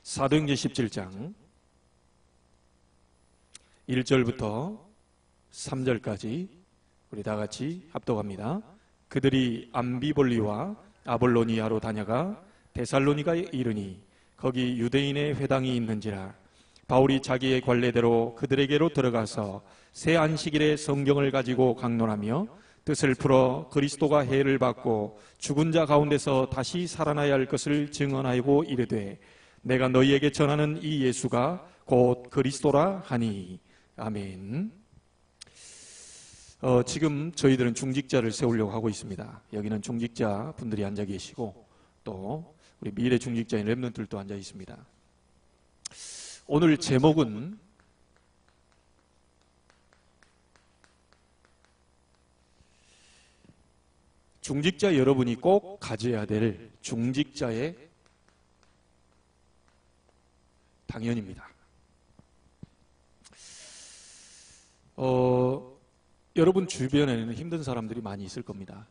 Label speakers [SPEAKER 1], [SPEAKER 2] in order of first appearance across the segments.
[SPEAKER 1] 사도행전 17장 1절부터 3절까지 우리 다 같이 합독합니다. 그들이 암비볼리와 아볼로니아로 다녀가 데살로니가에 이르니 거기 유대인의 회당이 있는지라. 바울이 자기의 관례대로 그들에게로 들어가서 새 안식일에 성경을 가지고 강론하며 뜻을 풀어 그리스도가 해를 받고 죽은 자 가운데서 다시 살아나야 할 것을 증언하고 이르되 내가 너희에게 전하는 이 예수가 곧 그리스도라 하니. 아멘. 지금 저희들은 중직자를 세우려고 하고 있습니다. 여기는 중직자 분들이 앉아 계시고 또 우리 미래 중직자인 렘넌트들도 앉아 있습니다. 오늘 제목은 중직자 여러분이 꼭 가져야 될 중직자의 당연입니다. 여러분 주변에는 힘든 사람들이 많이 있을 겁니다.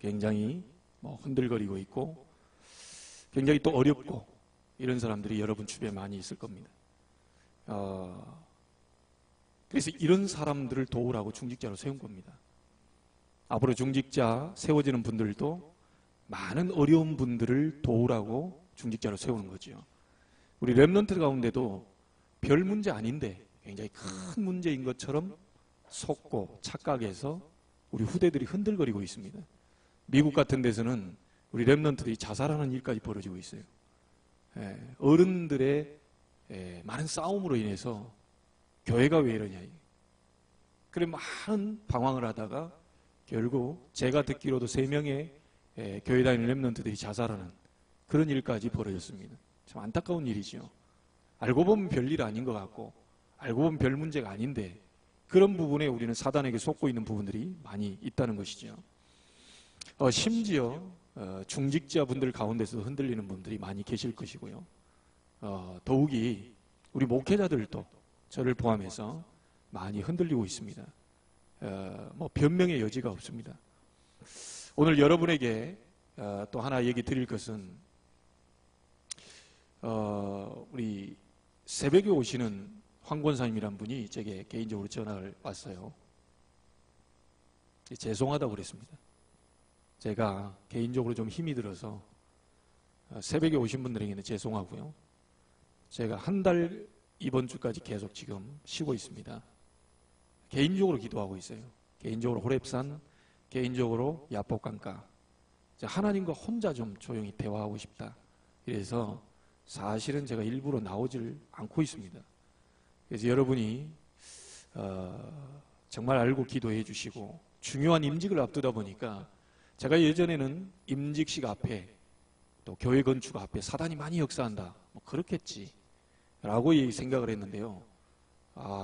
[SPEAKER 1] 굉장히 흔들거리고 있고 굉장히 또 어렵고 이런 사람들이 여러분 주변에 많이 있을 겁니다. 그래서 이런 사람들을 도우라고 중직자로 세운 겁니다. 앞으로 중직자 세워지는 분들도 많은 어려운 분들을 도우라고 중직자로 세우는 거죠. 우리 렘넌트 가운데도 별 문제 아닌데 굉장히 큰 문제인 것처럼 속고 착각해서 우리 후대들이 흔들거리고 있습니다. 미국 같은 데서는 우리 렘넌트들이 자살하는 일까지 벌어지고 있어요. 어른들의 많은 싸움으로 인해서 교회가 왜 이러냐. 그래 많은 방황을 하다가 결국 제가 듣기로도 3명의 교회 다니는 렘넌트들이 자살하는 그런 일까지 벌어졌습니다. 참 안타까운 일이죠. 알고 보면 별일 아닌 것 같고 알고 보면 별 문제가 아닌데 그런 부분에 우리는 사단에게 속고 있는 부분들이 많이 있다는 것이죠. 심지어 중직자분들 가운데서 흔들리는 분들이 많이 계실 것이고요. 더욱이 우리 목회자들도 저를 포함해서 많이 흔들리고 있습니다. 변명의 여지가 없습니다. 오늘 여러분에게 또 하나 얘기 드릴 것은 우리 새벽에 오시는 황 권사님이란 분이 제게 개인적으로 전화를 왔어요. 죄송하다고 그랬습니다. 제가 개인적으로 좀 힘이 들어서 새벽에 오신 분들에게는 죄송하고요. 제가 한 달 이번 주까지 계속 지금 쉬고 있습니다. 개인적으로 기도하고 있어요. 개인적으로 호렙산, 개인적으로 야복강가. 하나님과 혼자 좀 조용히 대화하고 싶다. 그래서 사실은 제가 일부러 나오질 않고 있습니다. 그래서 여러분이 정말 알고 기도해 주시고 중요한 임직을 앞두다 보니까 제가 예전에는 임직식 앞에 또 교회 건축 앞에 사단이 많이 역사한다. 그렇겠지 라고 생각을 했는데요.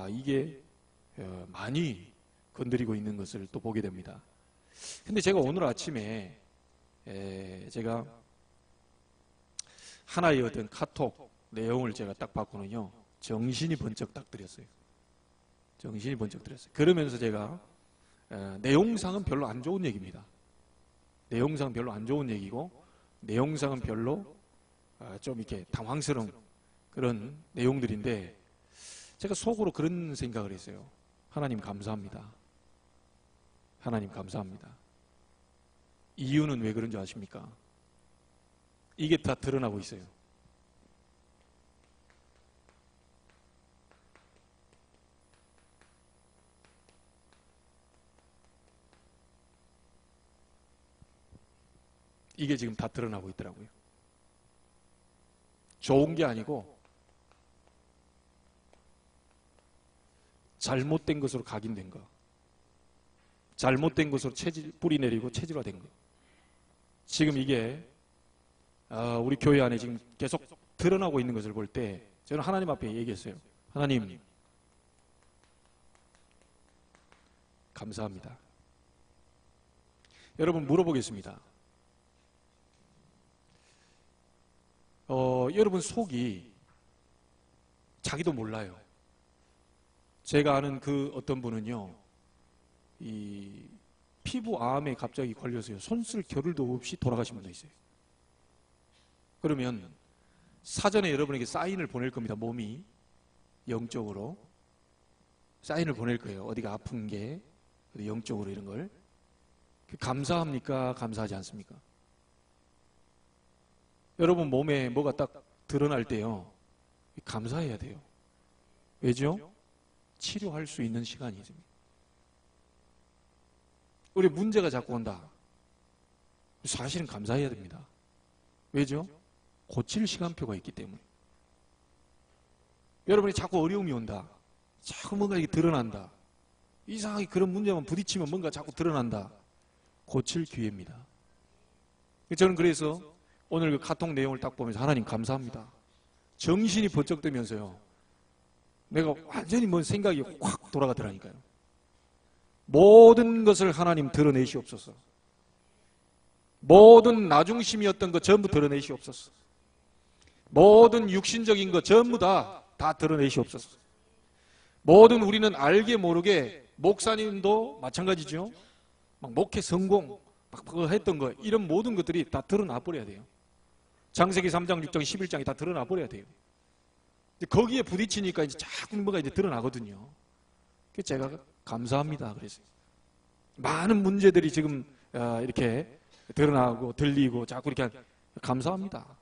[SPEAKER 1] 이게 많이 건드리고 있는 것을 또 보게 됩니다. 근데 제가 오늘 아침에 제가 하나의 어떤 카톡 내용을 제가 딱 봤거든요. 정신이 번쩍 딱 들었어요. 정신이 번쩍 들었어요. 그러면서 제가 내용상은 별로 안 좋은 얘기입니다. 내용상은 별로 안 좋은 얘기고 내용상은 별로 좀 이렇게 당황스러운 그런 내용들인데 제가 속으로 그런 생각을 했어요. 하나님 감사합니다. 하나님 감사합니다. 이유는 왜 그런 줄 아십니까? 이게 다 드러나고 있어요. 이게 지금 다 드러나고 있더라고요. 좋은 게 아니고 잘못된 것으로 각인된 거. 잘못된 것으로 뿌리 내리고 체질화된 거. 지금 이게 우리 교회 안에 지금 계속 드러나고 있는 것을 볼 때 저는 하나님 앞에 얘기했어요. 하나님 감사합니다. 여러분 물어보겠습니다. 여러분 속이 자기도 몰라요. 제가 아는 그 어떤 분은요, 이 피부암에 갑자기 걸려서요, 손 쓸 겨를도 없이 돌아가신 분도 있어요. 그러면 사전에 여러분에게 사인을 보낼 겁니다. 몸이 영적으로 사인을 보낼 거예요. 어디가 아픈 게 어디 영적으로 이런 걸. 감사합니까? 감사하지 않습니까? 여러분 몸에 뭐가 딱 드러날 때요, 감사해야 돼요. 왜죠? 치료할 수 있는 시간이 있습니다. 우리 문제가 자꾸 온다. 사실은 감사해야 됩니다. 왜죠? 고칠 시간표가 있기 때문에. 여러분이 자꾸 어려움이 온다. 자꾸 뭔가 이게 드러난다. 이상하게 그런 문제만 부딪히면 뭔가 자꾸 드러난다. 고칠 기회입니다. 저는 그래서 오늘 그 카톡 내용을 딱 보면서 하나님 감사합니다. 정신이 번쩍 뜨면서요, 내가 완전히 뭔 생각이 확 돌아가더라니까요. 모든 것을 하나님 드러내시옵소서. 모든 나중심이었던 것 전부 드러내시옵소서. 모든 육신적인 것 전부 다 드러내시옵소서. 모든 우리는 알게 모르게, 목사님도 마찬가지죠. 막 목회 성공, 막 그거 했던 거, 이런 모든 것들이 다 드러나 버려야 돼요. 창세기 3장, 6장, 11장이 다 드러나 버려야 돼요. 거기에 부딪히니까 이제 자꾸 뭐가 이제 드러나거든요. 그래서 제가 감사합니다. 그랬어요. 많은 문제들이 지금 이렇게 드러나고 들리고 자꾸 이렇게 감사합니다.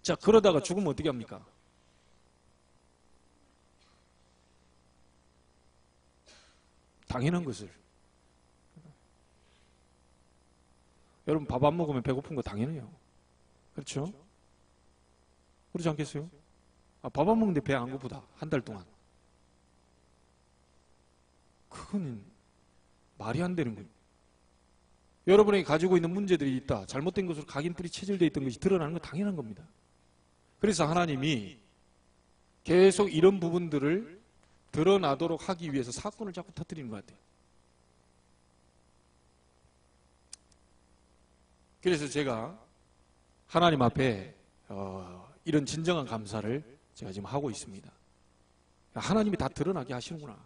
[SPEAKER 1] 자, 그러다가 죽으면 어떻게 합니까? 당연한 것을. 여러분 밥 안 먹으면 배고픈 거 당연해요. 그렇죠? 그렇지 않겠어요? 밥 안 먹는데 배 안 고프다. 한 달 동안. 그거는 말이 안 되는 거예요. 여러분이 가지고 있는 문제들이 있다. 잘못된 것으로 각인뿔이 체질되어 있던 것이 드러나는 건 당연한 겁니다. 그래서 하나님이 계속 이런 부분들을 드러나도록 하기 위해서 사건을 자꾸 터뜨리는 것 같아요. 그래서 제가 하나님 앞에 이런 진정한 감사를 제가 지금 하고 있습니다. 하나님이 다 드러나게 하시는구나.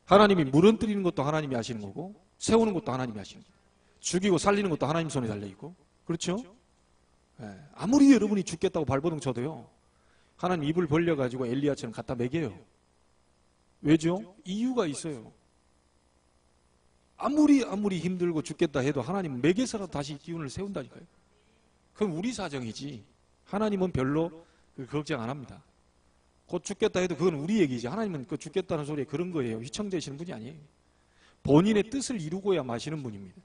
[SPEAKER 1] 하나님이 무너뜨리는 것도 하나님이 하시는 거고, 세우는 것도 하나님이 하시는 거고, 죽이고 살리는 것도 하나님 손에 달려있고, 그렇죠? 아무리 여러분이 죽겠다고 발버둥 쳐도요, 하나님 입을 벌려가지고 엘리야처럼 갖다 먹여요. 왜죠? 이유가 있어요. 아무리 힘들고 죽겠다 해도 하나님은 먹여서라도 다시 기운을 세운다니까요. 그건 우리 사정이지, 하나님은 별로 걱정 안 합니다. 곧 죽겠다 해도 그건 우리 얘기지, 하나님은 그 죽겠다는 소리에 그런 거예요. 휘청대시는 분이 아니에요. 본인의 뜻을 이루고야 마시는 분입니다.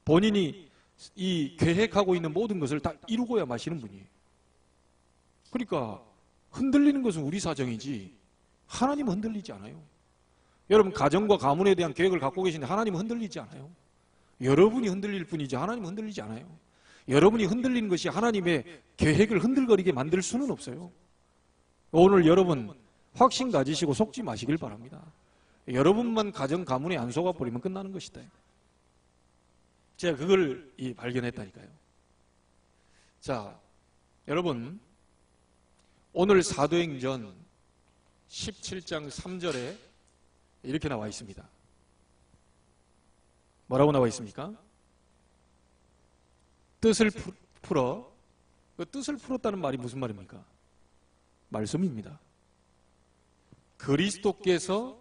[SPEAKER 1] 본인이 이 계획하고 있는 모든 것을 다 이루고야 마시는 분이에요. 그러니까 흔들리는 것은 우리 사정이지 하나님은 흔들리지 않아요. 여러분 가정과 가문에 대한 계획을 갖고 계신데 하나님은 흔들리지 않아요. 여러분이 흔들릴 뿐이지 하나님은 흔들리지 않아요. 여러분이 흔들리는 것이 하나님의 계획을 흔들거리게 만들 수는 없어요. 오늘 여러분 확신 가지시고 속지 마시길 바랍니다. 여러분만 가정 가문에 안 속아버리면 끝나는 것이다. 제가 그걸 발견했다니까요. 자, 여러분 오늘 사도행전 17장 3절에 이렇게 나와 있습니다. 뭐라고 나와 있습니까? 뜻을 풀어. 그 뜻을 풀었다는 말이 무슨 말입니까? 말씀입니다. 그리스도께서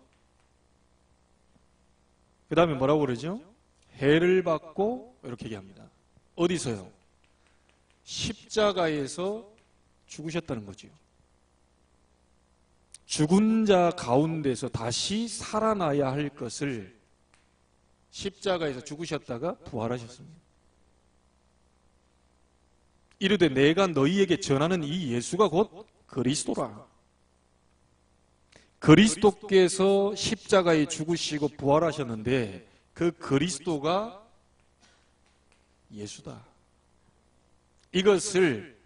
[SPEAKER 1] 그 다음에 뭐라고 그러죠? 해를 받고 이렇게 얘기합니다. 어디서요? 십자가에서 죽으셨다는 거죠. 죽은 자 가운데서 다시 살아나야 할 것을 십자가에서 죽으셨다가 부활하셨습니다. 이르되 내가 너희에게 전하는 이 예수가 곧 그리스도라. 그리스도께서 십자가에 죽으시고 부활하셨는데 그 그리스도가 예수다. 이것을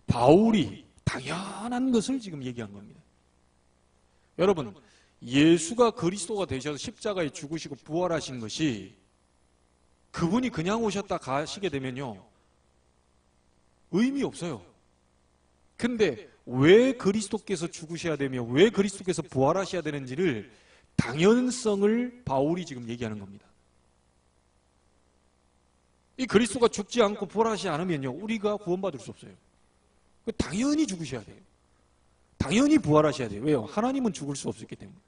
[SPEAKER 1] 바울이 당연한 것을 지금 얘기한 겁니다. 여러분, 예수가 그리스도가 되셔서 십자가에 죽으시고 부활하신 것이 그분이 그냥 오셨다 가시게 되면요 의미 없어요. 근데 왜 그리스도께서 죽으셔야 되며 왜 그리스도께서 부활하셔야 되는지를 당연성을 바울이 지금 얘기하는 겁니다. 이 그리스도가 죽지 않고 부활하지 않으면요, 우리가 구원받을 수 없어요. 당연히 죽으셔야 돼요. 당연히 부활하셔야 돼요. 왜요? 하나님은 죽을 수 없었기 때문에.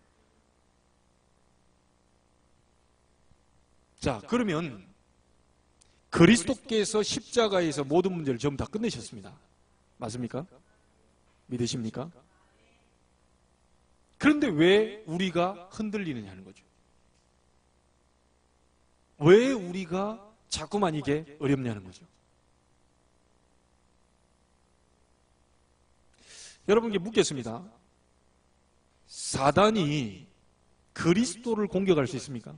[SPEAKER 1] 자, 그러면 그리스도께서 십자가에서 모든 문제를 전부 다 끝내셨습니다. 맞습니까? 믿으십니까? 그런데 왜 우리가 흔들리느냐는 거죠. 왜 우리가 자꾸만 이게 어렵냐는 거죠. 여러분께 묻겠습니다. 사단이 그리스도를 공격할 수 있습니까?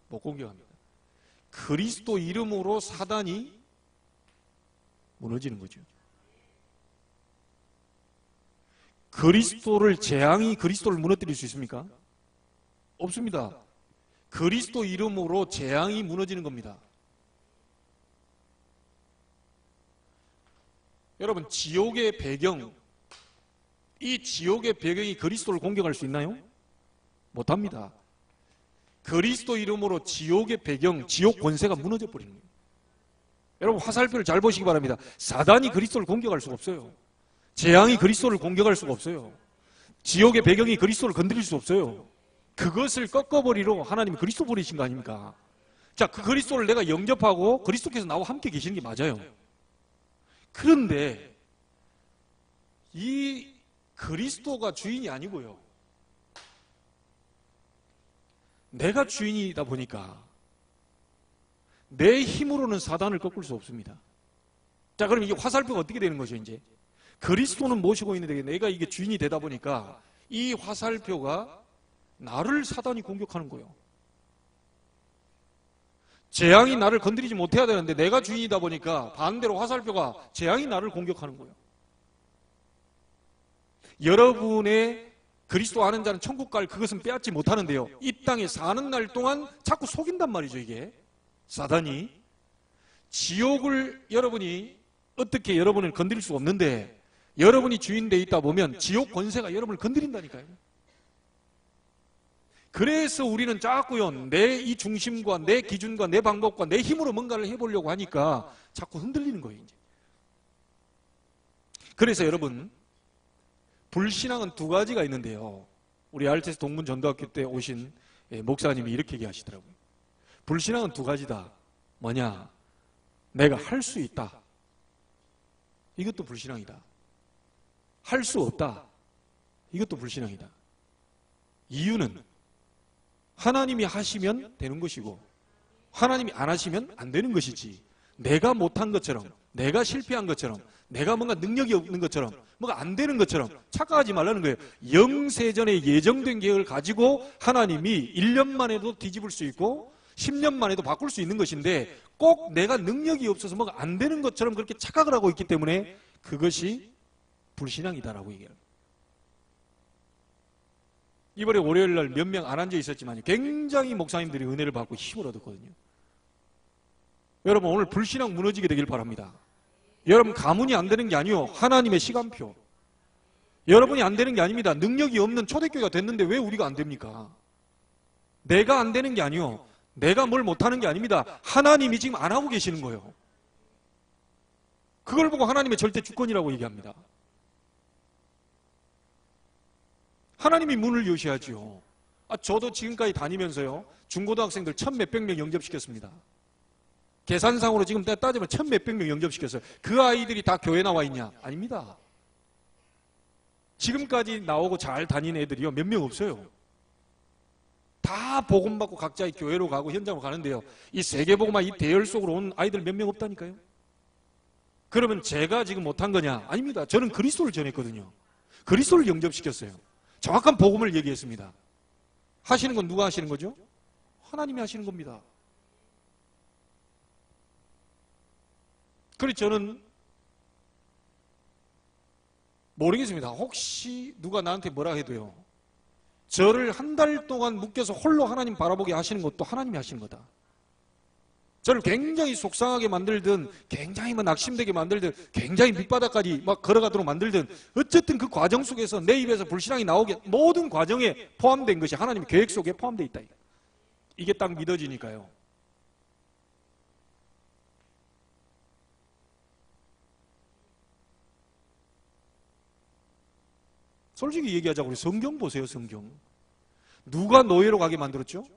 [SPEAKER 1] 못 공격합니다. 그리스도 이름으로 사단이 무너지는 거죠. 재앙이 그리스도를 무너뜨릴 수 있습니까? 없습니다. 그리스도 이름으로 재앙이 무너지는 겁니다. 여러분, 지옥의 배경, 이 지옥의 배경이 그리스도를 공격할 수 있나요? 못합니다. 그리스도 이름으로 지옥의 배경, 지옥 권세가 무너져 버리는 거예요. 여러분, 화살표를 잘 보시기 바랍니다. 사단이 그리스도를 공격할 수가 없어요. 재앙이 그리스도를 공격할 수가 없어요. 지옥의 배경이 그리스도를 건드릴 수 없어요. 그것을 꺾어버리러 하나님이 그리스도 보내신 거 아닙니까? 자, 그 그리스도를 내가 영접하고 그리스도께서 나와 함께 계시는 게 맞아요. 그런데 이 그리스도가 주인이 아니고요, 내가 주인이다 보니까 내 힘으로는 사단을 꺾을 수 없습니다. 자, 그럼 이게 화살표가 어떻게 되는 거죠? 이제 그리스도는 모시고 있는데 내가 이게 주인이 되다 보니까 이 화살표가 나를 사단이 공격하는 거예요. 재앙이 나를 건드리지 못해야 되는데 내가 주인이다 보니까 반대로 화살표가 재앙이 나를 공격하는 거예요. 여러분의 그리스도 아는 자는 천국 갈 그것은 빼앗지 못하는데요, 이 땅에 사는 날 동안 자꾸 속인단 말이죠. 이게 사단이 지옥을 여러분이 어떻게 여러분을 건드릴 수 없는데 여러분이 주인되어 있다 보면 지옥 권세가 여러분을 건드린다니까요. 그래서 우리는 자꾸요, 내 이 중심과 내 기준과 내 방법과 내 힘으로 뭔가를 해보려고 하니까 자꾸 흔들리는 거예요. 이제. 그래서 여러분, 불신앙은 두 가지가 있는데요, 우리 알테스 동문 전도학교 때 오신 목사님이 이렇게 얘기하시더라고요. 불신앙은 두 가지다. 뭐냐? 내가 할 수 있다. 이것도 불신앙이다. 할 수 없다. 이것도 불신앙이다. 이유는 하나님이 하시면 되는 것이고 하나님이 안 하시면 안 되는 것이지, 내가 못한 것처럼, 내가 실패한 것처럼, 내가 뭔가 능력이 없는 것처럼, 뭐가 안 되는 것처럼 착각하지 말라는 거예요. 영세전에 예정된 계획을 가지고 하나님이 1년만 해도 뒤집을 수 있고 10년만 해도 바꿀 수 있는 것인데 꼭 내가 능력이 없어서 뭐가 안 되는 것처럼 그렇게 착각을 하고 있기 때문에 그것이 불신앙이다라고 얘기해요. 이번에 월요일날 몇 명 안 앉아 있었지만 굉장히 목사님들이 은혜를 받고 힘을 얻었거든요. 여러분, 오늘 불신앙 무너지게 되길 바랍니다. 여러분, 가문이 안 되는 게 아니요, 하나님의 시간표. 여러분이 안 되는 게 아닙니다. 능력이 없는 초대교회가 됐는데 왜 우리가 안 됩니까? 내가 안 되는 게 아니요, 내가 뭘 못하는 게 아닙니다. 하나님이 지금 안 하고 계시는 거예요. 그걸 보고 하나님의 절대 주권이라고 얘기합니다. 하나님이 문을 여셔야지요. 저도 지금까지 다니면서요, 중고등학생들 1,000몇백 명 영접시켰습니다. 계산상으로 지금 따지면 1,000몇백 명 영접시켰어요. 그 아이들이 다 교회 나와 있냐? 아닙니다. 지금까지 나오고 잘 다니는 애들이요, 몇 명 없어요. 다 복음받고 각자의 교회로 가고 현장으로 가는데요, 이 세계복음화 이 대열 속으로 온 아이들 몇 명 없다니까요. 그러면 제가 지금 못한 거냐? 아닙니다. 저는 그리스도를 전했거든요. 그리스도를 영접시켰어요. 정확한 복음을 얘기했습니다. 하시는 건 누가 하시는 거죠? 하나님이 하시는 겁니다. 그래서 저는 모르겠습니다. 혹시 누가 나한테 뭐라 해도요, 저를 한 달 동안 묶여서 홀로 하나님 바라보게 하시는 것도 하나님이 하시는 거다. 저를 굉장히 속상하게 만들든, 굉장히 낙심되게 만들든, 굉장히 밑바닥까지 막 걸어가도록 만들든, 어쨌든 그 과정 속에서 내 입에서 불신앙이 나오게 모든 과정에 포함된 것이 하나님의 계획 속에 포함되어 있다. 이게 딱 믿어지니까요, 솔직히 얘기하자고 우리 성경 보세요. 성경 누가 노예로 가게 만들었죠?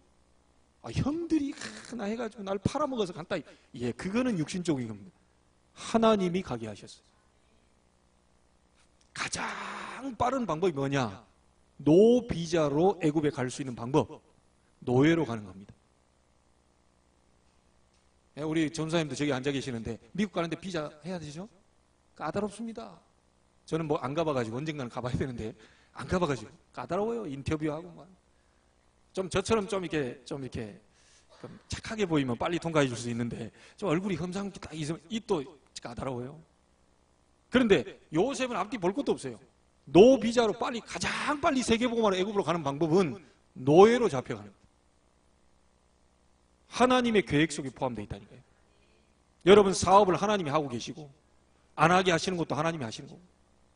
[SPEAKER 1] 형들이 하나 해가지고 날 팔아먹어서 간다. 예, 그거는 육신적인 겁니다. 하나님이 가게 하셨어요. 가장 빠른 방법이 뭐냐? 노비자로 애굽에 갈 수 있는 방법, 노예로 가는 겁니다. 우리 전사님도 저기 앉아 계시는데 미국 가는데 비자 해야 되죠? 까다롭습니다. 저는 뭐 안 가봐가지고 언젠가는 가봐야 되는데 안 가봐가지고 까다로워요. 인터뷰하고 좀 저처럼 좀 이렇게 좀 착하게 보이면 빨리 통과해 줄 수 있는데 좀 얼굴이 험상궂게 딱 있으면 이 또 까다로워요. 그런데 요셉은 앞뒤 볼 것도 없어요. 노비자로 빨리 가장 빨리 세계복음화로 애굽으로 가는 방법은 노예로 잡혀가는 거예요. 하나님의 계획 속에 포함되어 있다니까요. 여러분 사업을 하나님이 하고 계시고 안 하게 하시는 것도 하나님이 하시는 거고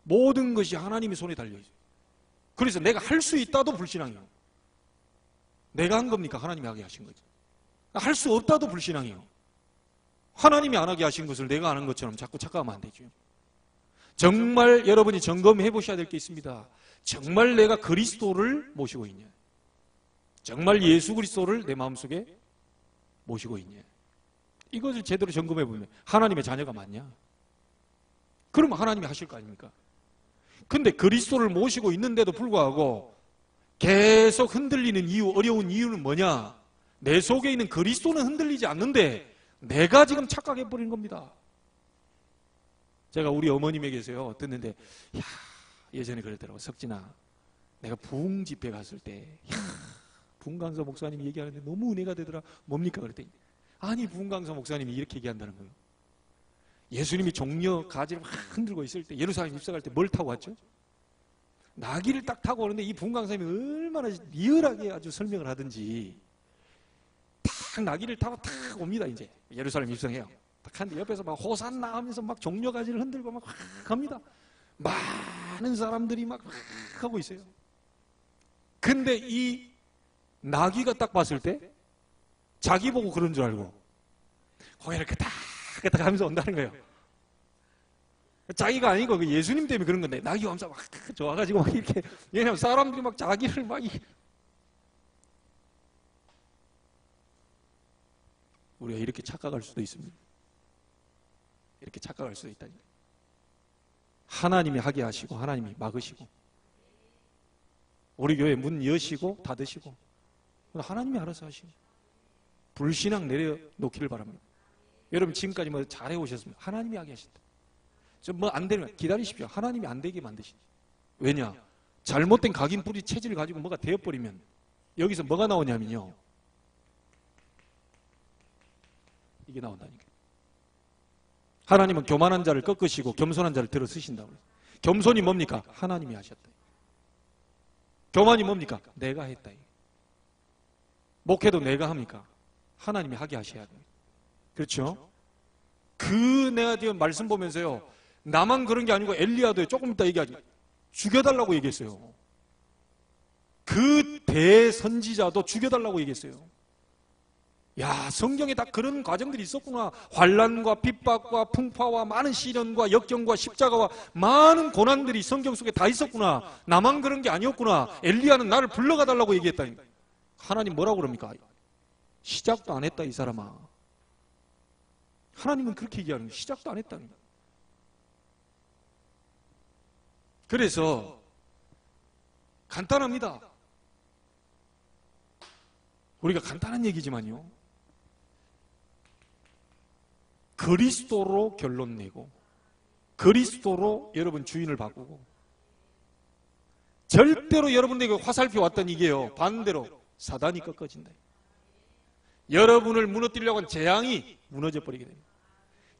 [SPEAKER 1] 모든 것이 하나님의 손에 달려있어요. 그래서 내가 할 수 있다도 불신앙이에요. 내가 한 겁니까? 하나님이 하게 하신 거죠. 할 수 없다도 불신앙이에요. 하나님이 안 하게 하신 것을 내가 하는 것처럼 자꾸 착각하면 안 되죠. 정말 여러분이 점검해 보셔야 될 게 있습니다. 정말 내가 그리스도를 모시고 있냐? 정말 예수 그리스도를 내 마음속에 모시고 있냐? 이것을 제대로 점검해 보면 하나님의 자녀가 맞냐? 그러면 하나님이 하실 거 아닙니까? 근데 그리스도를 모시고 있는데도 불구하고 계속 흔들리는 이유, 어려운 이유는 뭐냐? 내 속에 있는 그리스도는 흔들리지 않는데 내가 지금 착각해버린 겁니다. 제가 우리 어머님에게서요 듣는데 야, 예전에 그랬더라고. 석진아, 내가 부흥 집회 갔을 때 부흥 강사 목사님이 얘기하는데 너무 은혜가 되더라. 뭡니까? 그랬더니 아니 부흥 강사 목사님이 이렇게 얘기한다는 거예요. 예수님이 종려 가지를 막 흔들고 있을 때 예루살렘 입성할 때 뭘 타고 왔죠? 나귀를 딱 타고 오는데 이 부흥 강사님이 얼마나 리얼하게 아주 설명을 하든지 딱 나귀를 타고 탁 옵니다. 이제 예루살렘 입성해요. 딱 하는데 옆에서 막 호산나 하면서 막 종려 가지를 흔들고 막 갑니다. 많은 사람들이 막 하고 있어요. 근데 이 나귀가 딱 봤을 때 자기 보고 그런 줄 알고 고개를 끄덕끄덕 하면서 온다는 거예요. 자기가 아니고 그 예수님 때문에 그런 건데 나귀 엄청 막 좋아가지고 막 이렇게 왜냐면 사람들이 막 자기를 막 우리가 이렇게 착각할 수도 있습니다. 이렇게 착각할 수도 있다니까. 하나님이 하게 하시고 하나님이 막으시고 우리 교회 문 여시고 닫으시고 하나님이 알아서 하시고 불신앙 내려놓기를 바랍니다. 여러분 지금까지 뭐 잘해 오셨습니다. 하나님이 하게 하신다. 좀 뭐 안 되면 기다리십시오. 하나님이 안 되게 만드시죠. 왜냐? 잘못된 각인 뿌리 체질을 가지고 뭐가 되어버리면 여기서 뭐가 나오냐면요. 이게 나온다니까. 하나님은 교만한 자를 꺾으시고 겸손한 자를 들어 쓰신다고. 겸손이 뭡니까? 하나님이 하셨다. 교만이 뭡니까? 내가 했다. 목회도 내가 합니까? 하나님이 하게 하셔야 됩니다. 그렇죠? 내가 지금 말씀 보면서요. 나만 그런 게 아니고 엘리야도 조금 이따 얘기하지. 죽여달라고 얘기했어요. 그 대선지자도 죽여달라고 얘기했어요. 야, 성경에 다 그런 과정들이 있었구나. 환난과 핍박과 풍파와 많은 시련과 역경과 십자가와 많은 고난들이 성경 속에 다 있었구나. 나만 그런 게 아니었구나. 엘리야는 나를 불러가달라고 얘기했다니까. 하나님 뭐라고 그럽니까? 시작도 안 했다 이 사람아. 하나님은 그렇게 얘기하는 거예요. 시작도 안 했다니까. 그래서 간단합니다. 우리가 간단한 얘기지만요. 그리스도로 결론 내고 그리스도로 여러분 주인을 바꾸고 절대로 여러분에게 화살표 왔던 이게요. 반대로 사단이 꺾어진다. 여러분을 무너뜨리려고 한 재앙이 무너져 버리게 됩니다.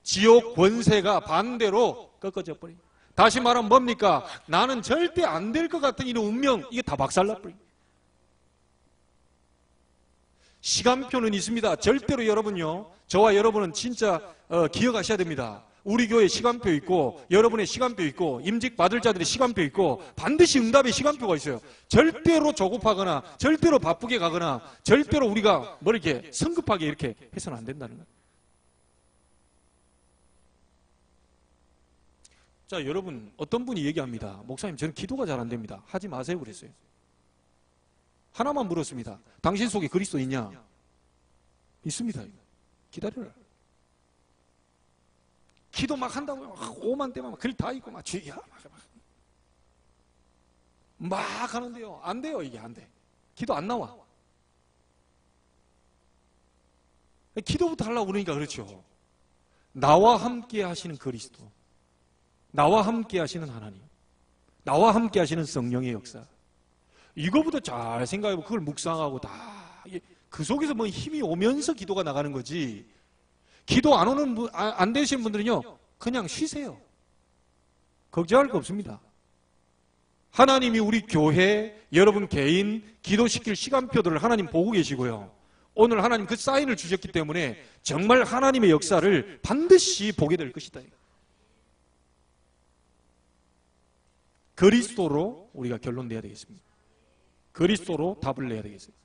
[SPEAKER 1] 지옥 권세가 반대로 꺾어져 버립니다. 다시 말하면 뭡니까? 나는 절대 안 될 것 같은 이런 운명, 이게 다 박살나버립니다. 시간표는 있습니다. 절대로 여러분요, 저와 여러분은 진짜 기억하셔야 됩니다. 우리 교회 시간표 있고 여러분의 시간표 있고 임직 받을 자들의 시간표 있고 반드시 응답의 시간표가 있어요. 절대로 조급하거나 절대로 바쁘게 가거나 절대로 우리가 뭐 이렇게 성급하게 이렇게 해서는 안 된다는 거예요. 자, 여러분, 어떤 분이 얘기합니다. 목사님, 저는 기도가 잘 안 됩니다. 하지 마세요. 그랬어요. 하나만 물었습니다. 당신 속에 그리스도 있냐? 있습니다. 기다려라. 기도 막 한다고요. 오만 때만 글 다 읽고 막 주야 막 하는데요. 안 돼요. 이게 안 돼. 기도 안 나와. 기도부터 하려고 그러니까 그렇죠. 나와 함께 하시는 그리스도, 나와 함께 하시는 하나님, 나와 함께 하시는 성령의 역사, 이거부터 잘 생각해보고 그걸 묵상하고 다 그 속에서 뭐 힘이 오면서 기도가 나가는 거지. 기도 안 오는 분, 안 되시는 분들은요, 그냥 쉬세요. 걱정할 거 없습니다. 하나님이 우리 교회, 여러분 개인 기도시킬 시간표들을 하나님 보고 계시고요. 오늘 하나님 그 사인을 주셨기 때문에 정말 하나님의 역사를 반드시 보게 될 것이다. 그리스도로 우리가 결론 내야 되겠습니다. 그리스도로 답을 내야 되겠습니다.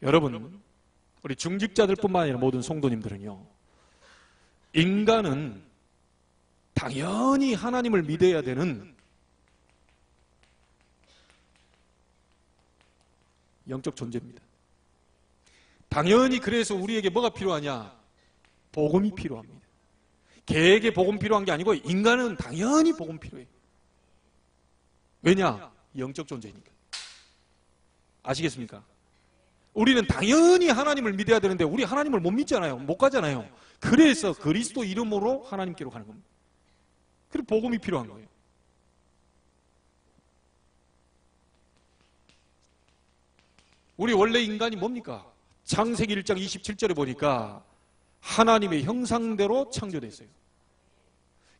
[SPEAKER 1] 여러분, 우리 중직자들뿐만 아니라 모든 성도님들은요, 인간은 당연히 하나님을 믿어야 되는 영적 존재입니다. 당연히 그래서 우리에게 뭐가 필요하냐? 복음이 필요합니다. 개에게 복음 필요한 게 아니고 인간은 당연히 복음 필요해요. 왜냐? 영적 존재니까. 아시겠습니까? 우리는 당연히 하나님을 믿어야 되는데 우리 하나님을 못 믿잖아요. 못 가잖아요. 그래서 그리스도 이름으로 하나님께로 가는 겁니다. 그리고 복음이 필요한 거예요. 우리 원래 인간이 뭡니까? 창세기 1장 27절에 보니까 하나님의 형상대로 창조됐어요.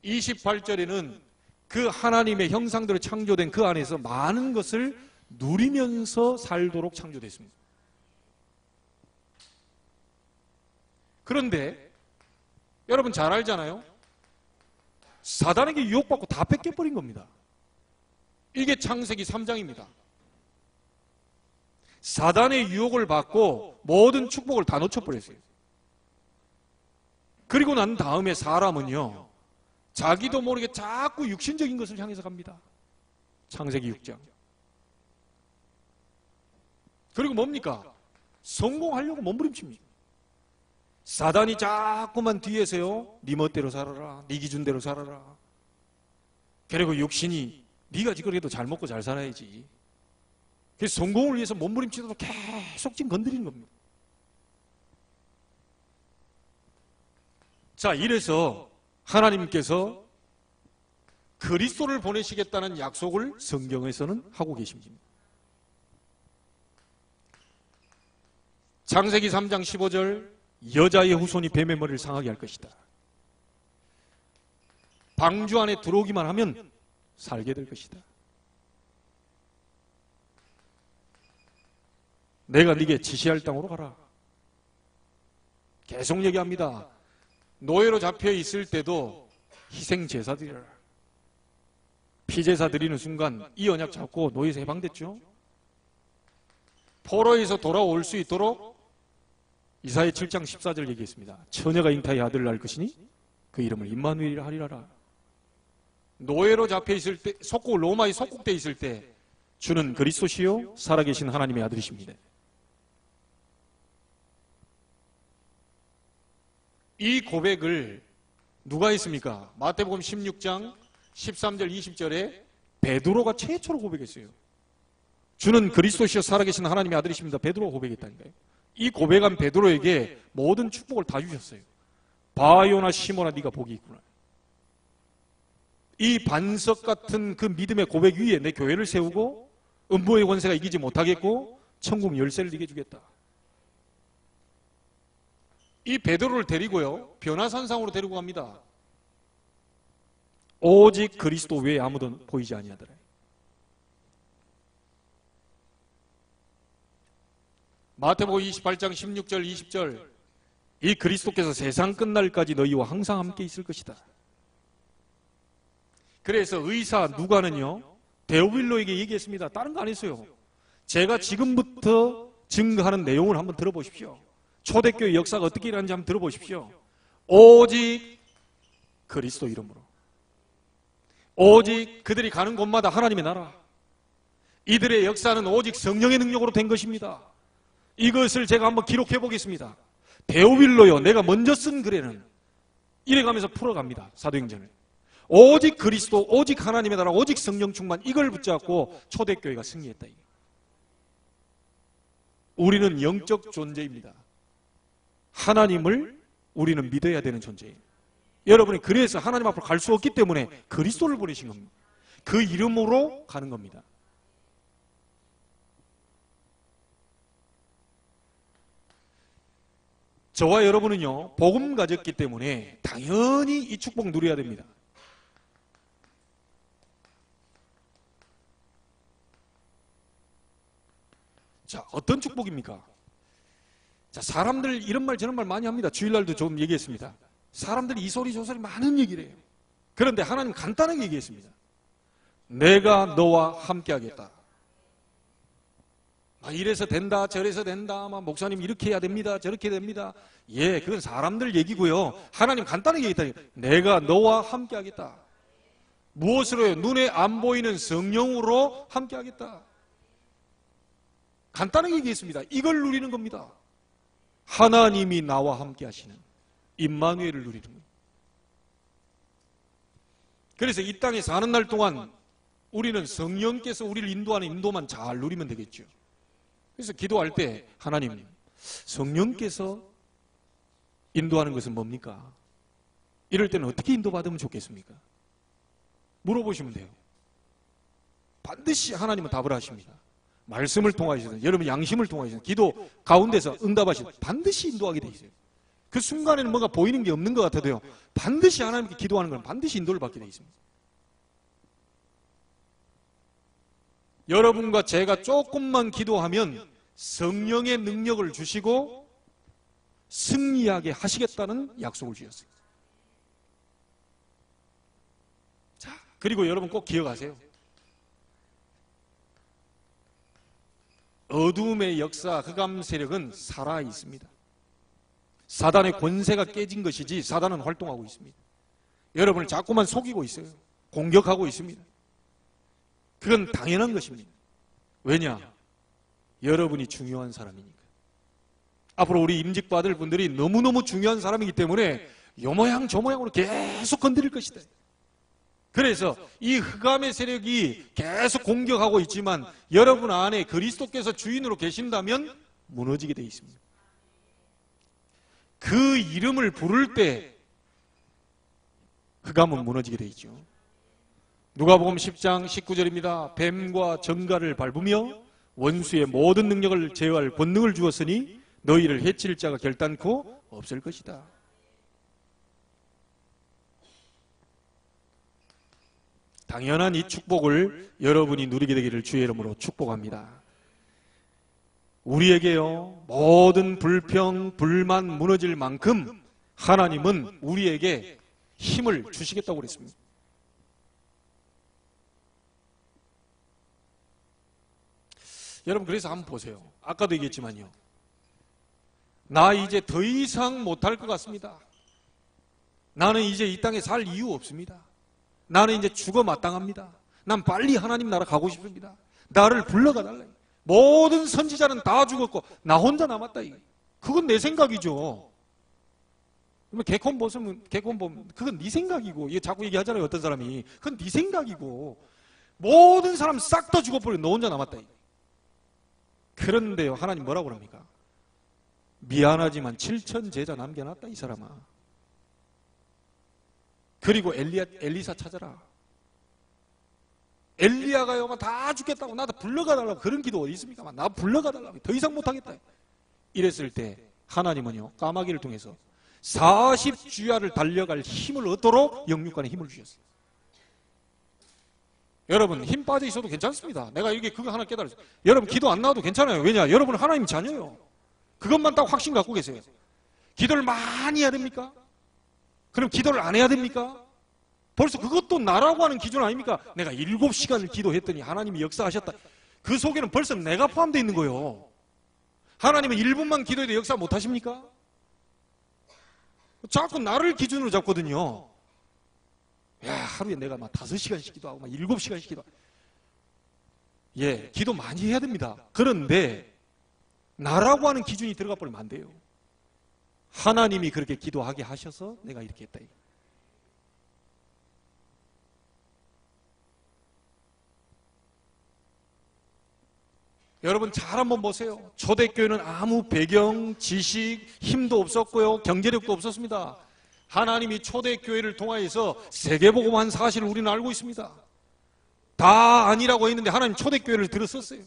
[SPEAKER 1] 28절에는 그 하나님의 형상대로 창조된 그 안에서 많은 것을 누리면서 살도록 창조됐습니다. 그런데 여러분 잘 알잖아요. 사단에게 유혹받고 다 뺏겨버린 겁니다. 이게 창세기 3장입니다. 사단의 유혹을 받고 모든 축복을 다 놓쳐버렸어요. 그리고 난 다음에 사람은요, 자기도 모르게 자꾸 육신적인 것을 향해서 갑니다. 창세기 6장. 그리고 뭡니까? 성공하려고 몸부림칩니다. 사단이 자꾸만 뒤에서요, 네 멋대로 살아라, 네 기준대로 살아라. 그리고 육신이 네가 그래도 잘 먹고 잘 살아야지. 그래서 성공을 위해서 몸부림치다가 계속 지금 건드리는 겁니다. 자, 이래서 하나님께서 그리스도를 보내시겠다는 약속을 성경에서는 하고 계십니다. 창세기 3장 15절, 여자의 후손이 뱀의 머리를 상하게 할 것이다. 방주 안에 들어오기만 하면 살게 될 것이다. 내가 네게 지시할 땅으로 가라. 계속 얘기합니다. 노예로 잡혀 있을 때도 희생 제사 드려라. 피제사 드리는 순간 이 언약 잡고 노예에서 해방됐죠. 포로에서 돌아올 수 있도록 이사야 7장 14절 얘기했습니다. 처녀가 잉타의 아들을 낳을 것이니 그 이름을 임마누엘이라 하리라. 노예로 잡혀 있을 때, 로마의 속국되어 있을 때 주는 그리스도시요 살아계신 하나님의 아들이십니다. 이 고백을 누가 했습니까? 마태복음 16장 13절 20절에 베드로가 최초로 고백했어요. 주는 그리스도시여 살아계신 하나님의 아들이십니다. 베드로가 고백했다니까요. 이 고백한 베드로에게 모든 축복을 다 주셨어요. 바요나 시모나 네가 복이 있구나. 이 반석 같은 그 믿음의 고백 위에 내 교회를 세우고 음부의 권세가 이기지 못하겠고 천국 열쇠를 네게 주겠다. 이 베드로를 데리고요, 변화산상으로 데리고 갑니다. 오직 그리스도 외에 아무도 보이지 아니하더라. 마태복음 28장 16절 20절, 이 그리스도께서 세상 끝날까지 너희와 항상 함께 있을 것이다. 그래서 의사 누가는요, 데오빌로에게 얘기했습니다. 다른 거 안 했어요. 제가 지금부터 증거하는 내용을 한번 들어보십시오. 초대교회 역사가 어떻게 일어났는지 한번 들어보십시오. 오직 그리스도 이름으로, 오직 그들이 가는 곳마다 하나님의 나라, 이들의 역사는 오직 성령의 능력으로 된 것입니다. 이것을 제가 한번 기록해 보겠습니다. 데오빌로요, 내가 먼저 쓴 글에는 이래가면서 풀어갑니다. 사도행전을. 오직 그리스도, 오직 하나님의 나라, 오직 성령 충만, 이걸 붙잡고 초대교회가 승리했다. 우리는 영적 존재입니다. 하나님을 우리는 믿어야 되는 존재예요. 여러분이 그래서 하나님 앞으로 갈 수 없기 때문에 그리스도를 보내신 겁니다. 그 이름으로 가는 겁니다. 저와 여러분은요, 복음 가졌기 때문에 당연히 이 축복 누려야 됩니다. 자, 어떤 축복입니까? 자, 사람들 이런 말 저런 말 많이 합니다. 주일날도 좀 얘기했습니다. 사람들이 이 소리 저 소리 많은 얘기를 해요. 그런데 하나님 간단하게 얘기했습니다. 내가 너와 함께 하겠다. 이래서 된다, 저래서 된다, 목사님 이렇게 해야 됩니다, 저렇게 됩니다. 예, 그건 사람들 얘기고요. 하나님 간단하게 얘기했다. 내가 너와 함께 하겠다. 무엇으로요? 눈에 안 보이는 성령으로 함께 하겠다. 간단하게 얘기했습니다. 이걸 누리는 겁니다. 하나님이 나와 함께 하시는 임마누엘을 누리는 거예요. 그래서 이 땅에 사는 날 동안 우리는 성령께서 우리를 인도하는 인도만 잘 누리면 되겠죠. 그래서 기도할 때 하나님, 성령께서 인도하는 것은 뭡니까? 이럴 때는 어떻게 인도받으면 좋겠습니까? 물어보시면 돼요. 반드시 하나님은 답을 하십니다. 말씀을 통하시든 여러분 양심을 통하시든 기도 가운데서 응답하시든 반드시 인도하게 돼 있어요. 그 순간에는 뭔가 보이는 게 없는 것 같아도요, 반드시 하나님께 기도하는 건 반드시 인도를 받게 돼 있습니다. 여러분과 제가 조금만 기도하면 성령의 능력을 주시고 승리하게 하시겠다는 약속을 주셨어요. 자, 그리고 여러분 꼭 기억하세요. 어둠의 역사, 흑암 세력은 살아 있습니다. 사단의 권세가 깨진 것이지 사단은 활동하고 있습니다. 여러분을 자꾸만 속이고 있어요. 공격하고 있습니다. 그건 당연한 것입니다. 왜냐? 여러분이 중요한 사람이니까. 앞으로 우리 임직받을 분들이 너무너무 중요한 사람이기 때문에 요 모양 저 모양으로 계속 건드릴 것이다. 그래서 이 흑암의 세력이 계속 공격하고 있지만 여러분 안에 그리스도께서 주인으로 계신다면 무너지게 되어 있습니다. 그 이름을 부를 때 흑암은 무너지게 되어 있죠. 누가복음 10장 19절입니다. 뱀과 정갈을 밟으며 원수의 모든 능력을 제어할 권능을 주었으니 너희를 해칠 자가 결단코 없을 것이다. 당연한 이 축복을 여러분이 누리게 되기를 주의 이름으로 축복합니다. 우리에게요, 모든 불평, 불만 무너질 만큼 하나님은 우리에게 힘을 주시겠다고 그랬습니다. 여러분, 그래서 한번 보세요. 아까도 얘기했지만요, 나 이제 더 이상 못할 것 같습니다. 나는 이제 이 땅에 살 이유 없습니다. 나는 이제 죽어 마땅합니다. 난 빨리 하나님 나라 가고 싶습니다. 나를 불러가달라. 모든 선지자는 다 죽었고 나 혼자 남았다. 그건 내 생각이죠. 그러면 개콘 보면 그건 네 생각이고, 이게 자꾸 얘기하잖아요. 어떤 사람이 그건 네 생각이고, 모든 사람 싹 다 죽어버리고 너 혼자 남았다. 그런데요, 하나님 뭐라고 합니까? 미안하지만 7천 제자 남겨놨다 이 사람아. 그리고 엘리사 찾아라. 엘리야가요, 다 죽겠다고 나도 불러가달라고. 그런 기도 어디 있습니까? 나 불러가달라고. 더 이상 못하겠다. 이랬을 때 하나님은요, 까마귀를 통해서 40주야를 달려갈 힘을 얻도록 영육간에 힘을 주셨어요. 여러분, 힘 빠져 있어도 괜찮습니다. 내가 이게 그거 하나 깨달았어요. 여러분, 기도 안 나와도 괜찮아요. 왜냐? 여러분은 하나님 자녀예요. 그것만 딱 확신 갖고 계세요. 기도를 많이 해야 됩니까? 그럼 기도를 안 해야 됩니까? 벌써 그것도 나라고 하는 기준 아닙니까? 내가 7시간을 기도했더니 하나님이 역사하셨다. 그 속에는 벌써 내가 포함되어 있는 거예요. 하나님은 1분만 기도해도 역사 못하십니까? 자꾸 나를 기준으로 잡거든요. 야, 하루에 내가 막 5시간씩 기도하고 막 7시간씩 기도하고. 예, 기도 많이 해야 됩니다. 그런데 나라고 하는 기준이 들어가 버리면 안 돼요. 하나님이 그렇게 기도하게 하셔서 내가 이렇게 했다. 여러분 잘 한번 보세요. 초대교회는 아무 배경, 지식, 힘도 없었고요. 경제력도 없었습니다. 하나님이 초대교회를 통하여서 세계복음한 사실을 우리는 알고 있습니다. 다 아니라고 했는데 하나님 초대교회를 들었었어요.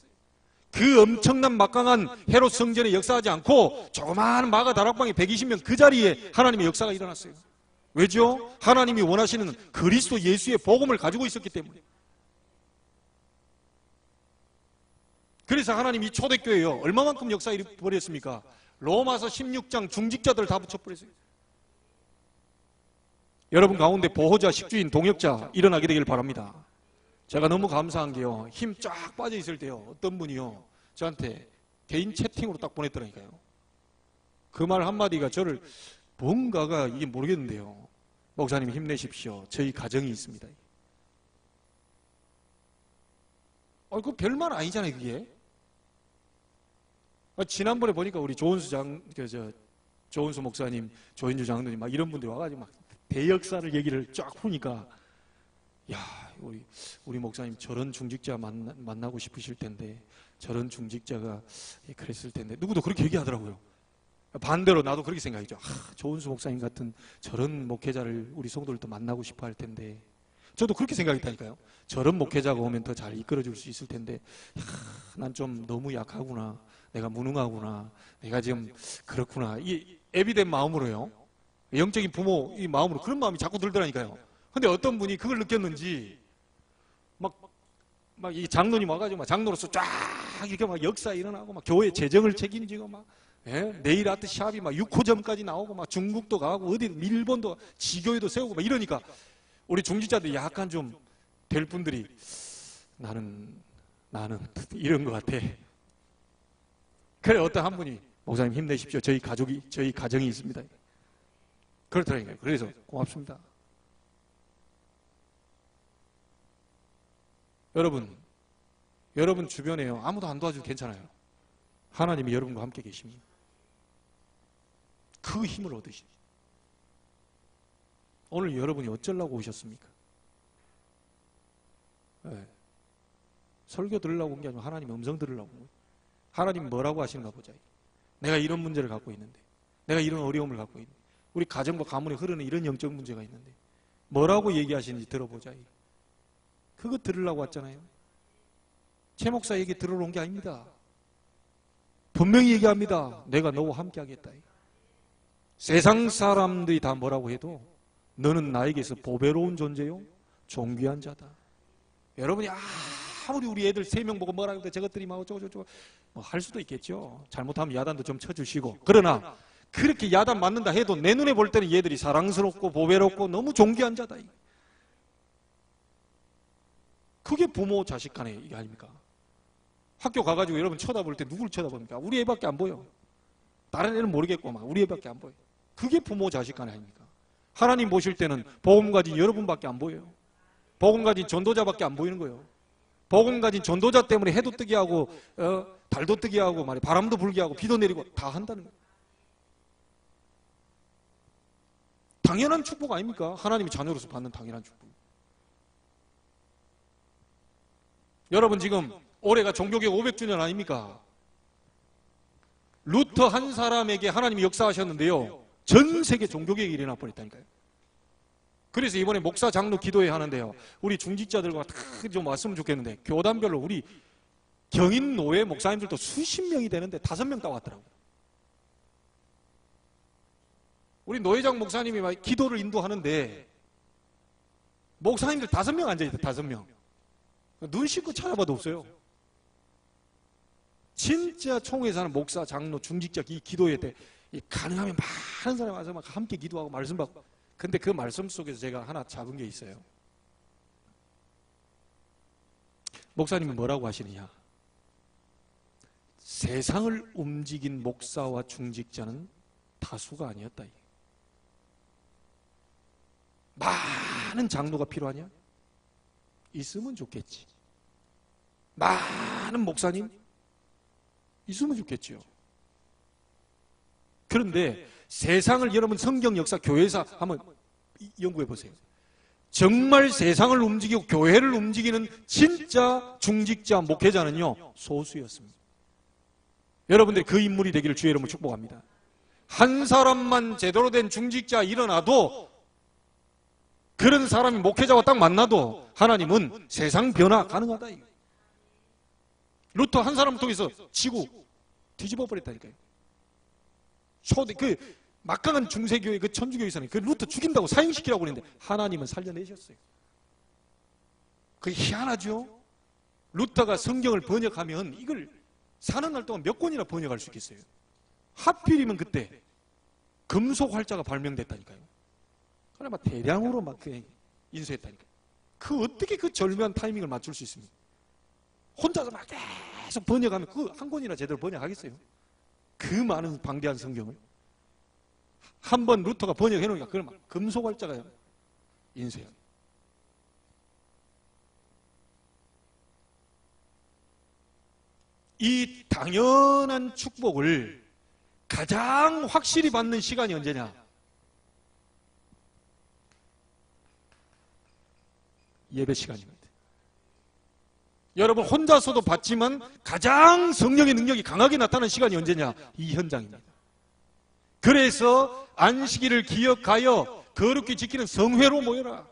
[SPEAKER 1] 그 엄청난 막강한 헤롯 성전에 역사하지 않고 조그마한 마가 다락방에 120명 그 자리에 하나님의 역사가 일어났어요. 왜죠? 하나님이 원하시는 그리스도 예수의 복음을 가지고 있었기 때문에. 그래서 하나님이 초대교회요 얼마만큼 역사 일어버렸습니까? 로마서 16장 중직자들 다 붙여버렸어요. 여러분 가운데 보호자, 식주인, 동역자 일어나게 되길 바랍니다. 제가 너무 감사한 게요, 힘 쫙 빠져 있을 때요, 어떤 분이요 저한테 개인 채팅으로 딱 보냈더라니까요. 그 말 한마디가 저를 뭔가가 이게 모르겠는데요, 목사님 힘내십시오, 저희 가정이 있습니다. 그 별말 아니잖아요 그게. 지난번에 보니까 우리 조은수 목사님, 조인주 장로님 막 이런 분들이 와가지고 막 대역사를 얘기를 쫙 푸니까, 야, 우리 목사님 저런 중직자 만나고 싶으실 텐데, 저런 중직자가 그랬을 텐데, 누구도 그렇게 얘기하더라고요. 반대로 나도 그렇게 생각했죠. 조은수 목사님 같은 저런 목회자를 우리 성도들도 만나고 싶어 할 텐데, 저도 그렇게 생각했다니까요. 저런 목회자가 오면 더 잘 이끌어줄 수 있을 텐데, 난 좀 너무 약하구나, 내가 무능하구나, 내가 지금 그렇구나, 이 애비된 마음으로요, 영적인 부모 이 마음으로 그런 마음이 자꾸 들더라니까요. 근데 어떤 분이 그걸 느꼈는지 막 이 장로님 와가지고 막 장로로서 쫙 이렇게 막 역사 일어나고 막 교회 재정을 책임지고 막, 예? 네일 아트 샵이 막 6호점까지 나오고 막 중국도 가고 어디 일본도 지교회도 세우고 막 이러니까 우리 중직자들이 약간 좀 될 분들이 나는 이런 것 같아. 그래 어떤 한 분이 목사님 힘내십시오, 저희 가정이 있습니다. 그렇더라니까요. 그래서 고맙습니다. 여러분 주변에요 아무도 안 도와줘도 괜찮아요. 하나님이 여러분과 함께 계십니다. 그 힘을 얻으시죠. 오늘 여러분이 어쩌려고 오셨습니까? 네. 설교 들으려고 온 게 아니고 하나님의 음성 들으려고 온 거예요. 하나님 뭐라고 하시는가 보자. 내가 이런 문제를 갖고 있는데, 내가 이런 어려움을 갖고 있는데, 우리 가정과 가문에 흐르는 이런 영적 문제가 있는데 뭐라고 얘기하시는지 들어보자. 그거 들으려고 왔잖아요. 최 목사 얘기 들으러 온 게 아닙니다. 분명히 얘기합니다. 내가 너와 함께 하겠다. 세상 사람들이 다 뭐라고 해도 너는 나에게서 보배로운 존재요, 존귀한 자다. 여러분이 아무리 우리 애들 3명 보고 뭐라 해도 저것들이 막 어쩌고 뭐 할 수도 있겠죠. 잘못하면 야단도 좀 쳐주시고. 그러나 그렇게 야단 맞는다 해도 내 눈에 볼 때는 얘들이 사랑스럽고 보배롭고 너무 존귀한 자다. 그게 부모 자식 간의 이게 아닙니까? 학교 가가지고 여러분 쳐다볼 때 누구를 쳐다봅니까? 우리 애밖에 안 보여. 다른 애는 모르겠고 막 우리 애밖에 안 보여. 그게 부모 자식 간 아닙니까? 하나님 보실 때는 복음 가진 여러분밖에 안 보여요. 복음 가진 전도자밖에 안 보이는 거예요. 복음 가진 전도자 때문에 해도 뜨게 하고 달도 뜨게 하고 말이야, 바람도 불게 하고 비도 내리고 다 한다는 거예요. 당연한 축복 아닙니까? 하나님이 자녀로서 받는 당연한 축복. 여러분 지금 올해가 종교개혁 500주년 아닙니까? 루터 한 사람에게 하나님이 역사하셨는데요, 전 세계 종교개혁이 일어나 버렸다니까요. 그래서 이번에 목사 장로 기도회 하는데요, 우리 중직자들과 다 좀 왔으면 좋겠는데, 교단별로 우리 경인 노회 목사님들도 수십 명이 되는데 5명 딱 왔더라고요. 우리 노회장 목사님이 막 기도를 인도하는데 목사님들 5명 앉아있다. 5명. 눈 씻고 찾아봐도 없어요. 진짜 총회 사는 목사, 장로, 중직자 이 기도회 때 가능하면 많은 사람이 와서 막 함께 기도하고 말씀 받고, 근데 그 말씀 속에서 제가 하나 잡은 게 있어요. 목사님은 뭐라고 하시느냐? 세상을 움직인 목사와 중직자는 다수가 아니었다. 많은 장로가 필요하냐? 있으면 좋겠지. 많은 목사님? 있으면 좋겠죠. 그런데 세상을, 여러분 성경 역사 교회사 한번 연구해 보세요. 정말 세상을 움직이고 교회를 움직이는 진짜 중직자 목회자는요, 소수였습니다. 여러분들이 그 인물이 되기를 주의 이름으로 축복합니다. 한 사람만 제대로 된 중직자 일어나도, 그런 사람이 목회자와 딱 만나도 하나님은 세상 변화 가능하다. 루터 한 사람 통해서 지구 뒤집어 버렸다니까요. 초대 막강한 중세교회 천주교회에서는 그 루터 죽인다고 사형시키라고 그랬는데 하나님은 살려내셨어요. 그게 희한하죠. 루터가 성경을 번역하면 이걸 사는 날 동안 몇 권이나 번역할 수 있겠어요. 하필이면 그때 금속 활자가 발명됐다니까요. 그래 막 대량으로 막 그냥 인수했다니까요. 어떻게 그 절묘한 타이밍을 맞출 수 있습니까? 혼자서 막 계속 번역하면 그 한 권이나 제대로 번역하겠어요? 그 많은 방대한 성경을 한번 루터가 번역해 놓으니까 그걸 막 금속 활자가 인쇄해요. 이 당연한 축복을 가장 확실히 받는 시간이 언제냐? 예배 시간입니다. 여러분 혼자서도 받지만 가장 성령의 능력이 강하게 나타나는 시간이 언제냐? 이 현장입니다. 그래서 안식일을 기억하여 거룩히 지키는 성회로 모여라.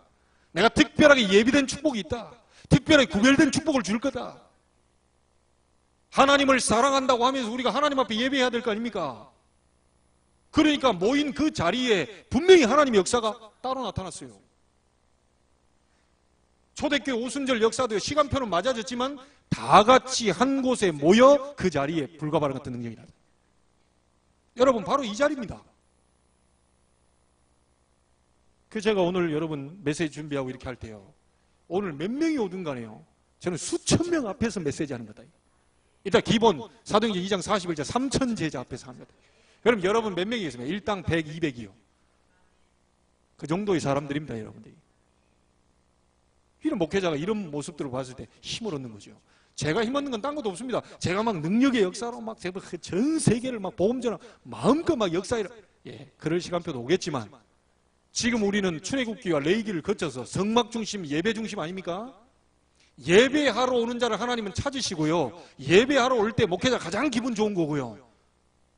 [SPEAKER 1] 내가 특별하게 예비된 축복이 있다. 특별하게 구별된 축복을 줄 거다. 하나님을 사랑한다고 하면서 우리가 하나님 앞에 예배해야 될 거 아닙니까? 그러니까 모인 그 자리에 분명히 하나님의 역사가 따로 나타났어요. 초대교회 오순절 역사도 시간표는 맞아졌지만 다 같이 한 곳에 모여 그 자리에 불과 바람 같은 능력이 나타났어요. 여러분 바로 이 자리입니다. 제가 오늘 여러분 메시지 준비하고 이렇게 할 때요, 오늘 몇 명이 오든 간에요, 저는 수천 명 앞에서 메시지 하는 거다. 일단 기본 사도행전 2장 41절 3천 제자 앞에서 하는 거다. 그럼 여러분 몇 명이겠습니까? 1당 100, 200이요. 그 정도의 사람들입니다, 여러분들이. 이런 목회자가 이런 모습들을 봤을 때 힘을 얻는 거죠. 제가 힘 얻는 건 딴 것도 없습니다. 제가 막 능력의 역사로 막 전 세계를 막 복음 전하고 마음껏 막 역사를, 그럴 시간표도 오겠지만 지금 우리는 출애굽기와 레위기를 거쳐서 성막 중심, 예배 중심 아닙니까? 예배하러 오는 자를 하나님은 찾으시고요, 예배하러 올 때 목회자 가장 기분 좋은 거고요.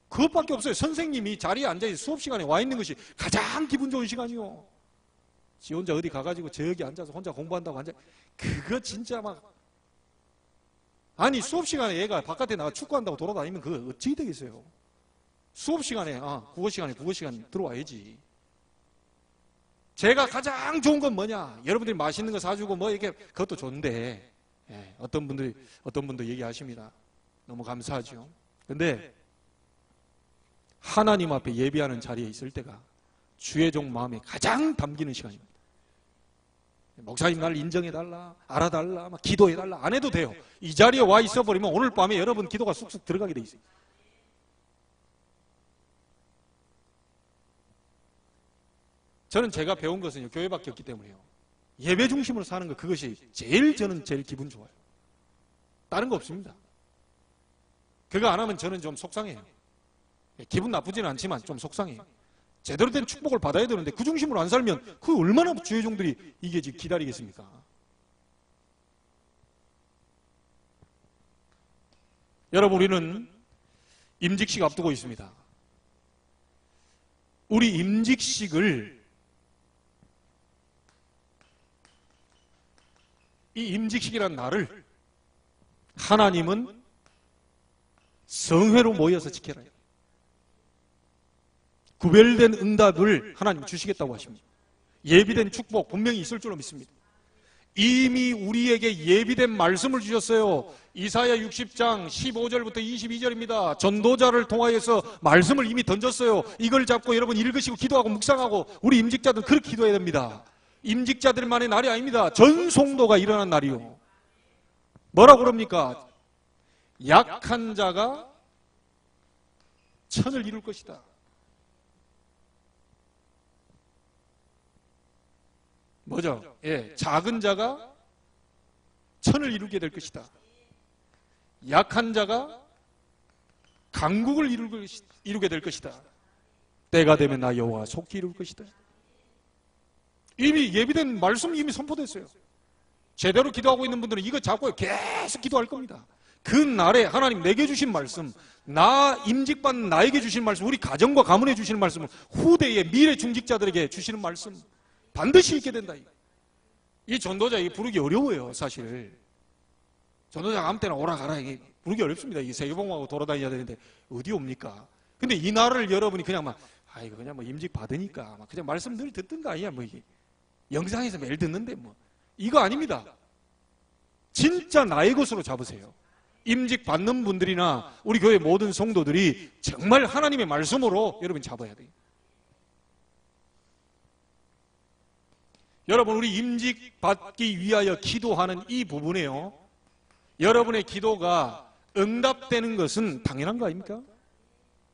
[SPEAKER 1] 그것밖에 없어요. 선생님이 자리에 앉아서 수업 시간에 와 있는 것이 가장 기분 좋은 시간이요. 지 혼자 어디 가가지고 저기 앉아서 혼자 공부한다고 앉아, 그거 진짜 막, 아니 수업 시간에 얘가 바깥에 나가 축구한다고 돌아다니면 그거 어찌 되겠어요? 수업 시간에 국어 시간에 들어와야지. 제가 가장 좋은 건 뭐냐? 여러분들이 맛있는 거 사주고 뭐 이렇게, 그것도 좋은데, 어떤 분도 얘기하십니다. 너무 감사하죠. 근데 하나님 앞에 예배하는 자리에 있을 때가 주의 종 마음에 가장 담기는 시간입니다. 목사님 날 인정해달라, 알아달라, 막 기도해달라 안 해도 돼요. 이 자리에 와 있어버리면 오늘 밤에 여러분 기도가 쑥쑥 들어가게 돼 있어요. 저는 제가 배운 것은요, 교회밖에 없기 때문에요, 예배 중심으로 사는 거, 그것이 저는 제일 기분 좋아요. 다른 거 없습니다. 그거 안 하면 저는 좀 속상해요. 기분 나쁘지는 않지만 좀 속상해요. 제대로 된 축복을 받아야 되는데 그 중심으로 안 살면 그 얼마나 주의 종들이 이게 지금 기다리겠습니까? 여러분 우리는 임직식 앞두고 있습니다. 우리 임직식을, 이 임직식이라는 날을 하나님은 성회로 모여서 지켜라. 구별된 응답을 하나님 주시겠다고 하십니다. 예비된 축복 분명히 있을 줄로 믿습니다. 이미 우리에게 예비된 말씀을 주셨어요. 이사야 60장 15절부터 22절입니다. 전도자를 통하여서 말씀을 이미 던졌어요. 이걸 잡고 여러분 읽으시고 기도하고 묵상하고 우리 임직자들 그렇게 기도해야 됩니다. 임직자들만의 날이 아닙니다. 전 성도가 일어난 날이요. 뭐라고 그럽니까? 약한 자가 천을 이룰 것이다. 뭐죠? 예, 작은 자가 천을 이루게 될 것이다. 약한 자가 강국을 이루게 될 것이다. 때가 되면 나 여호와가 속히 이룰 것이다. 이미 예비된 말씀이 이미 선포됐어요. 제대로 기도하고 있는 분들은 이거 잡고 계속 기도할 겁니다. 그 날에 하나님 내게 주신 말씀, 나 임직받는 나에게 주신 말씀, 우리 가정과 가문에 주시는 말씀을 후대의 미래 중직자들에게 주시는 말씀 반드시 있게 된다. 이 전도자 이게 부르기 어려워요. 사실 전도자가 아무 때나 오라 가라 이게 부르기 어렵습니다. 이게 세계복음하고 돌아다녀야 되는데 어디 옵니까? 근데 이 날을 여러분이 그냥 막 이거 그냥 뭐 임직 받으니까 막 그냥 말씀 늘 듣든가 아니야 뭐 이게 영상에서 매일 듣는데 뭐 이거 아닙니다. 진짜 나의 것으로 잡으세요. 임직 받는 분들이나 우리 교회 모든 성도들이 정말 하나님의 말씀으로 여러분 잡아야 돼요. 여러분 우리 임직 받기 위하여 기도하는 이 부분에요. 여러분의 기도가 응답되는 것은 당연한 거 아닙니까?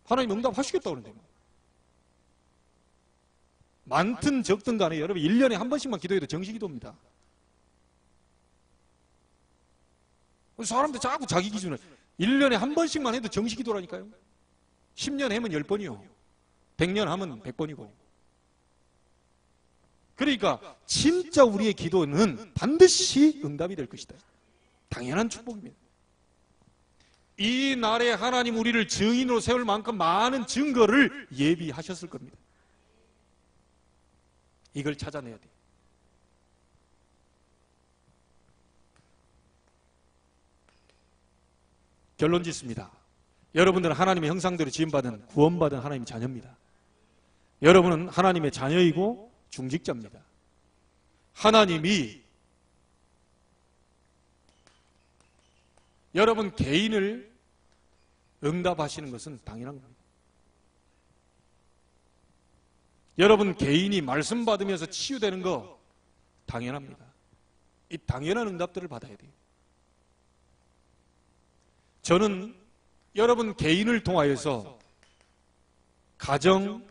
[SPEAKER 1] 하나님 응답하시겠다고 그러는데 많든 적든 간에 여러분 1년에 한 번씩만 기도해도 정식기도입니다. 사람들 자꾸 자기 기준을 1년에 한 번씩만 해도 정식기도라니까요. 10년 하면 10번이요. 100년 하면 100번이고. 그러니까 진짜 우리의 기도는 반드시 응답이 될 것이다. 당연한 축복입니다. 이 날에 하나님 우리를 증인으로 세울 만큼 많은 증거를 예비하셨을 겁니다. 이걸 찾아내야 돼요. 결론 짓습니다. 여러분들은 하나님의 형상대로 지음받은 구원받은 하나님의 자녀입니다. 여러분은 하나님의 자녀이고 중직자입니다. 하나님이 여러분 개인을 응답하시는 것은 당연한 겁니다. 여러분 개인이 말씀 받으면서 치유되는 거 당연합니다. 이 당연한 응답들을 받아야 돼요. 저는 여러분 개인을 통하여서 가정,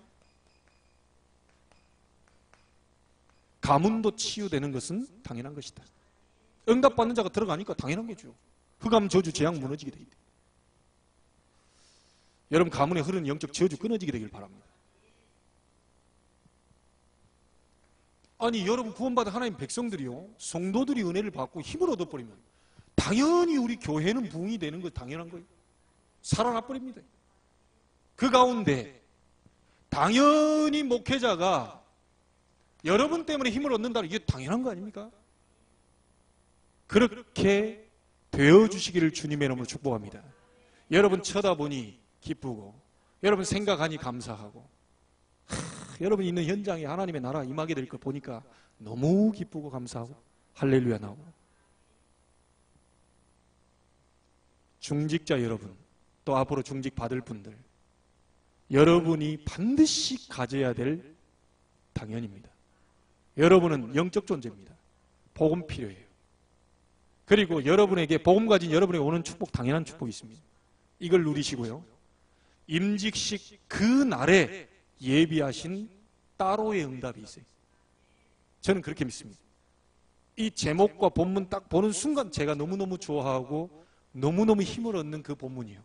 [SPEAKER 1] 가문도 치유되는 것은 당연한 것이다. 응답받는 자가 들어가니까 당연한 거죠. 흑암, 저주, 재앙 무너지게 되게 돼요. 여러분 가문에 흐르는 영적 저주 끊어지게 되길 바랍니다. 아니 여러분 구원받은 하나님 백성들이요, 성도들이 은혜를 받고 힘을 얻어버리면 당연히 우리 교회는 부흥이 되는 거 당연한 거예요. 살아나 버립니다. 그 가운데 당연히 목회자가 여러분 때문에 힘을 얻는다, 이게 당연한 거 아닙니까? 그렇게 되어주시기를 주님의 이름으로 축복합니다. 여러분 쳐다보니 기쁘고 여러분 생각하니 감사하고 여러분 있는 현장에 하나님의 나라 임하게 될 거 보니까 너무 기쁘고 감사하고 할렐루야 나오고. 중직자 여러분, 또 앞으로 중직 받을 분들, 여러분이 반드시 가져야 될 당연입니다. 여러분은 영적 존재입니다. 복음 필요해요. 그리고 여러분에게 복음 가진 여러분에게 오는 축복, 당연한 축복이 있습니다. 이걸 누리시고요, 임직식 그 날에 예비하신 따로의 응답이 있어요. 저는 그렇게 믿습니다. 이 제목과 본문 딱 보는 순간 제가 너무너무 좋아하고 너무너무 힘을 얻는 그 본문이에요.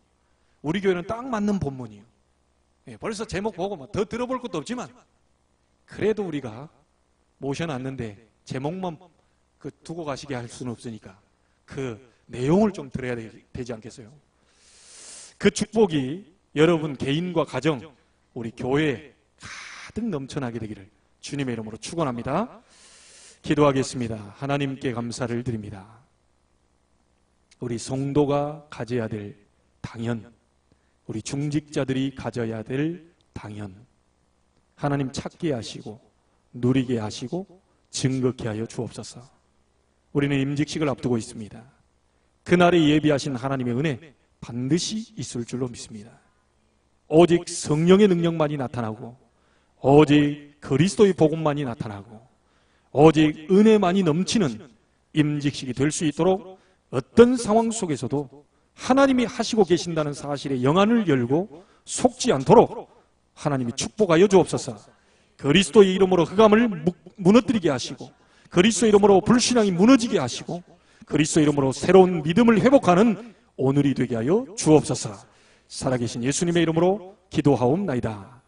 [SPEAKER 1] 우리 교회는 딱 맞는 본문이에요. 벌써 제목 보고 뭐 더 들어볼 것도 없지만 그래도 우리가 모셔놨는데 제목만 두고 가시게 할 수는 없으니까 그 내용을 좀 들어야 되지 않겠어요? 그 축복이 여러분 개인과 가정, 우리 교회에 가득 넘쳐나게 되기를 주님의 이름으로 축원합니다. 기도하겠습니다. 하나님께 감사를 드립니다. 우리 성도가 가져야 될 당연, 우리 중직자들이 가져야 될 당연, 하나님 찾게 하시고 누리게 하시고 증거케 하여 주옵소서. 우리는 임직식을 앞두고 있습니다. 그날에 예비하신 하나님의 은혜 반드시 있을 줄로 믿습니다. 오직 성령의 능력만이 나타나고, 오직 그리스도의 복음만이 나타나고, 오직 은혜만이 넘치는 임직식이 될 수 있도록 어떤 상황 속에서도 하나님이 하시고 계신다는 사실에 영안을 열고 속지 않도록 하나님이 축복하여 주옵소서. 그리스도의 이름으로 흑암을 무너뜨리게 하시고, 그리스도의 이름으로 불신앙이 무너지게 하시고, 그리스도의 이름으로 새로운 믿음을 회복하는 오늘이 되게 하여 주옵소서. 살아계신 예수님의 이름으로 기도하옵나이다.